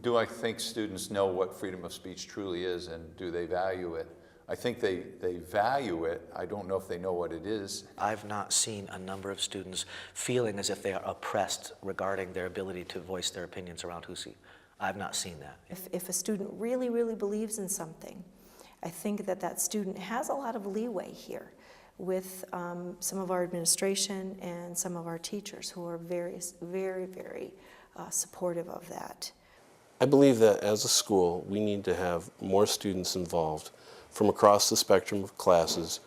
Do I think students know what freedom of speech truly is, and do they value it? I think they value it. I don't know if they know what it is. I've not seen a number of students feeling as if they are oppressed regarding their ability to voice their opinions around Housy. I've not seen that. If a student really, really believes in something, I think that that student has a lot of leeway here with some of our administration and some of our teachers who are very, very, very supportive of that. I believe that as a school, we need to have more students involved from across the spectrum of classes,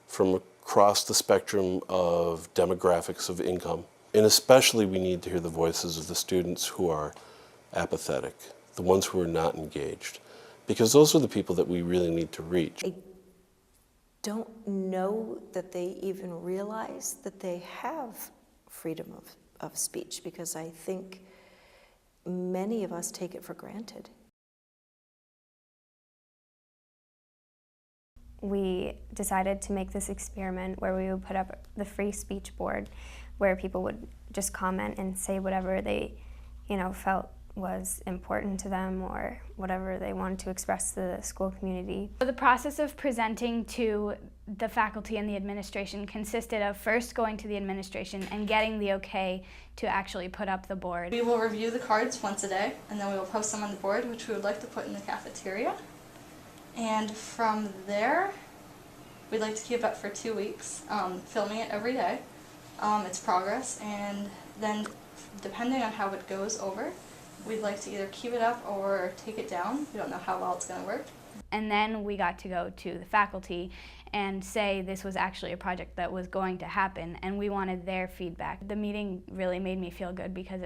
from across the spectrum of demographics of income. And especially we need to hear the voices of the students who are apathetic, the ones who are not engaged, because those are the people that we really need to reach. I don't know that they even realize that they have freedom of speech, because I think many of us take it for granted. We decided to make this experiment where we would put up the free speech board where people would just comment and say whatever they, felt was important to them or whatever they wanted to express to the school community. The process of presenting to the faculty and the administration consisted of first going to the administration and getting the okay to actually put up the board. We will review the cards once a day, and then we will post them on the board, which we would like to put in the cafeteria. And from there, we'd like to keep it up for 2 weeks, filming it every day, its progress, and then depending on how it goes over, we'd like to either keep it up or take it down. We don't know how well it's going to work. And then we got to go to the faculty and say this was actually a project that was going to happen, and we wanted their feedback. The meeting really made me feel good because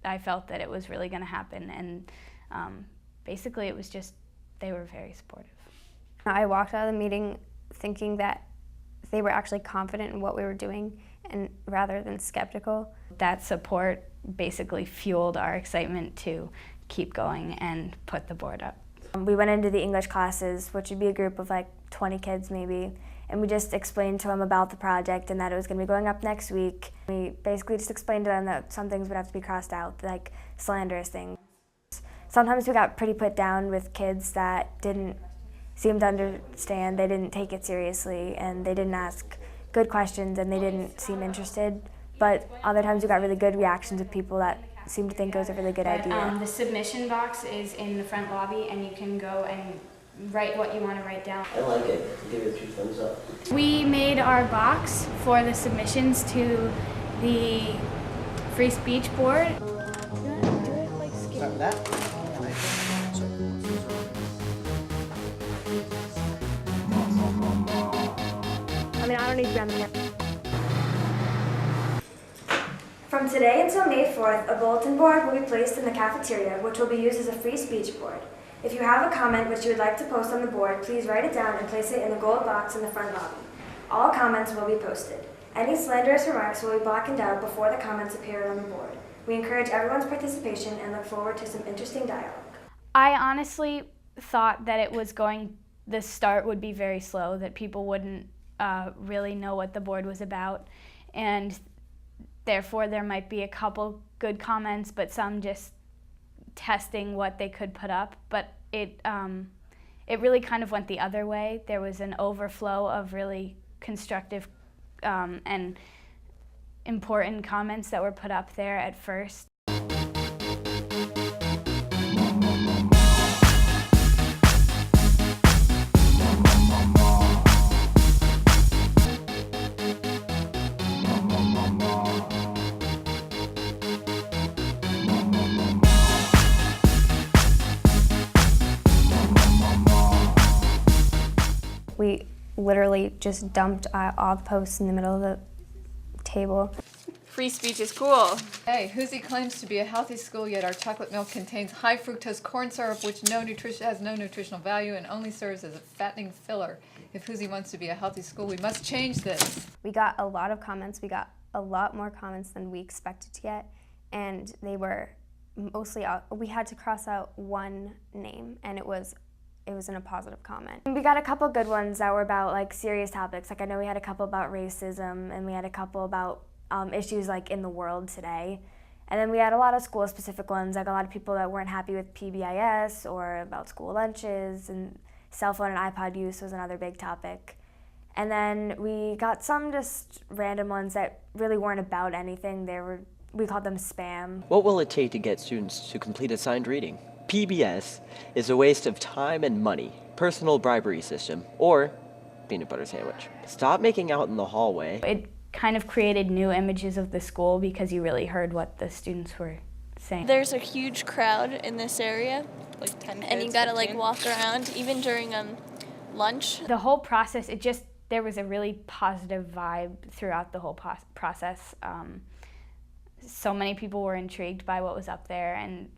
I felt that it was really going to happen, and basically it was just, they were very supportive. I walked out of the meeting thinking that they were actually confident in what we were doing, and rather than skeptical. That support basically fueled our excitement to keep going and put the board up. We went into the English classes, which would be a group of like 20 kids maybe, and we just explained to them about the project and that it was going to be going up next week. We basically just explained to them that some things would have to be crossed out, like slanderous things. Sometimes we got pretty put down with kids that didn't seem to understand, they didn't take it seriously, and they didn't ask good questions, and they didn't seem interested. But other times we got really good reactions with people that seemed to think it was a really good idea. The submission box is in the front lobby, and you can go and write what you want to write down. I like it. Give it 2 thumbs up. We made our box for the submissions to the free speech board. Start with that. I don't need to be on the camera. From today until May 4th, a bulletin board will be placed in the cafeteria, which will be used as a free speech board. If you have a comment which you would like to post on the board, please write it down and place it in the gold box in the front lobby. All comments will be posted. Any slanderous remarks will be blackened out before the comments appear on the board. We encourage everyone's participation and look forward to some interesting dialogue. I honestly thought that the start would be very slow, that people wouldn't really know what the board was about, and therefore there might be a couple good comments, but some just testing what they could put up. But it really kind of went the other way. There was an overflow of really constructive and important comments that were put up there at first. We literally just dumped all the posts in the middle of the table. Free speech is cool. Hey, Housy claims to be a healthy school, yet our chocolate milk contains high fructose corn syrup, which has no nutritional value and only serves as a fattening filler. If Housy wants to be a healthy school, we must change this. We got a lot of comments. We got a lot more comments than we expected to get, and they were mostly we had to cross out one name, and it was in a positive comment. We got a couple good ones that were about like serious topics. Like I know we had a couple about racism, and we had a couple about issues like in the world today. And then we had a lot of school-specific ones, like a lot of people that weren't happy with PBIS or about school lunches, and cell phone and iPod use was another big topic. And then we got some just random ones that really weren't about anything. We called them spam. What will it take to get students to complete assigned reading? PBS is a waste of time and money, personal bribery system, or peanut butter sandwich. Stop making out in the hallway. It kind of created new images of the school because you really heard what the students were saying. There's a huge crowd in this area, like 10 kids, and you gotta 15? like walk around, even during lunch. The whole process, there was a really positive vibe throughout the whole process. So many people were intrigued by what was up there, and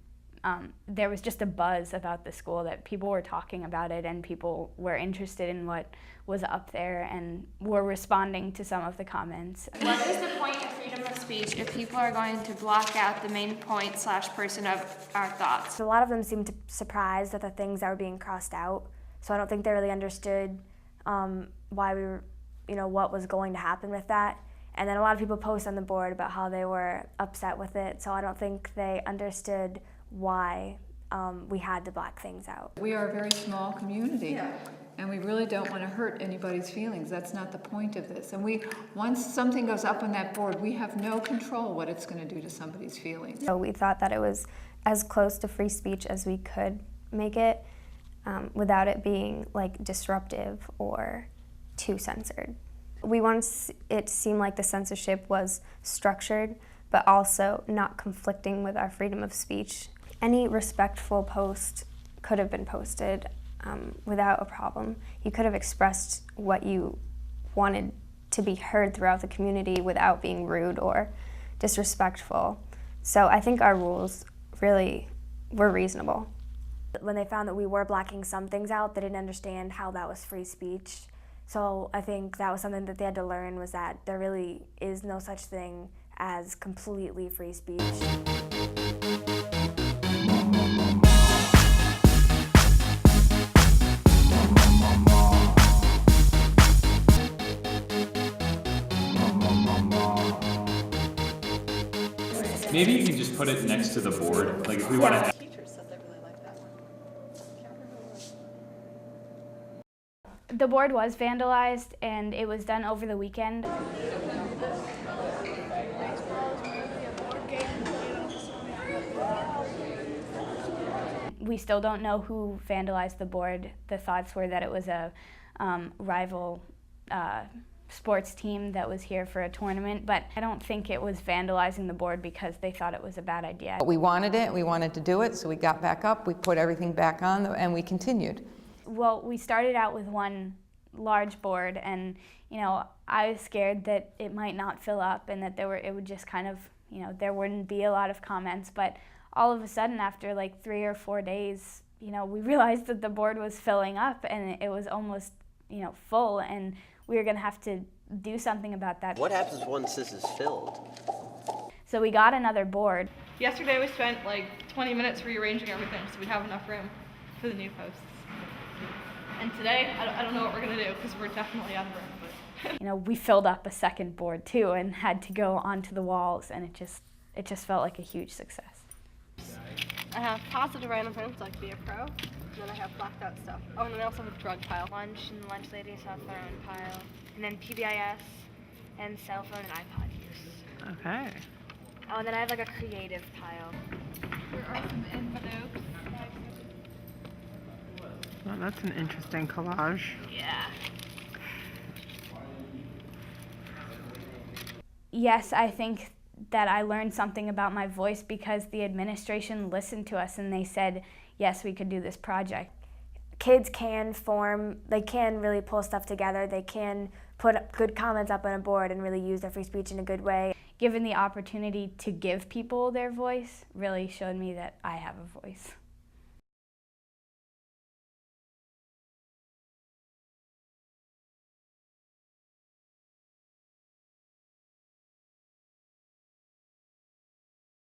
there was just a buzz about the school that people were talking about it, and people were interested in what was up there and were responding to some of the comments. What is the point of freedom of speech if people are going to block out the main point / person of our thoughts? A lot of them seemed surprised at the things that were being crossed out, so I don't think they really understood why we were, what was going to happen with that. And then a lot of people post on the board about how they were upset with it, so I don't think they understood why we had to black things out. We are a very small community, and we really don't want to hurt anybody's feelings. That's not the point of this. And once something goes up on that board, we have no control what it's going to do to somebody's feelings. So we thought that it was as close to free speech as we could make it, without it being like disruptive or too censored. We wanted it to seem like the censorship was structured, but also not conflicting with our freedom of speech. Any respectful post could have been posted without a problem. You could have expressed what you wanted to be heard throughout the community without being rude or disrespectful. So I think our rules really were reasonable. When they found that we were blacking some things out, they didn't understand how that was free speech. So I think that was something that they had to learn, was that there really is no such thing as completely free speech. Maybe you can just put it next to the board, like if we want to. Teachers said they really like that one. The board was vandalized, and it was done over the weekend. We still don't know who vandalized the board. The thoughts were that it was a rival sports team that was here for a tournament, but I don't think it was vandalizing the board because they thought it was a bad idea. We wanted it, we wanted to do it, so we got back up, we put everything back on, and we continued. Well, we started out with one large board, and I was scared that it might not fill up and that it would just kind of, there wouldn't be a lot of comments, but all of a sudden after like 3 or 4 days, we realized that the board was filling up and it was almost, full, and we were going to have to do something about that. What happens once this is filled? So we got another board. Yesterday we spent like 20 minutes rearranging everything so we'd have enough room for the new posts. And today, I don't know what we're going to do because we're definitely out of room. But we filled up a second board too and had to go onto the walls, and it just felt like a huge success. I have positive random things like be a pro, and then I have blacked out stuff. Oh, and then I also have a drug pile. Lunch, and the lunch ladies have their own pile. And then PBIS and cell phone and iPod use. Okay. Oh, and then I have like a creative pile. There are some envelopes. Well, that's an interesting collage. Yeah. Yes, I think that I learned something about my voice because the administration listened to us and they said, yes, we could do this project. Kids can they can really pull stuff together, they can put good comments up on a board and really use their free speech in a good way. Given the opportunity to give people their voice really showed me that I have a voice.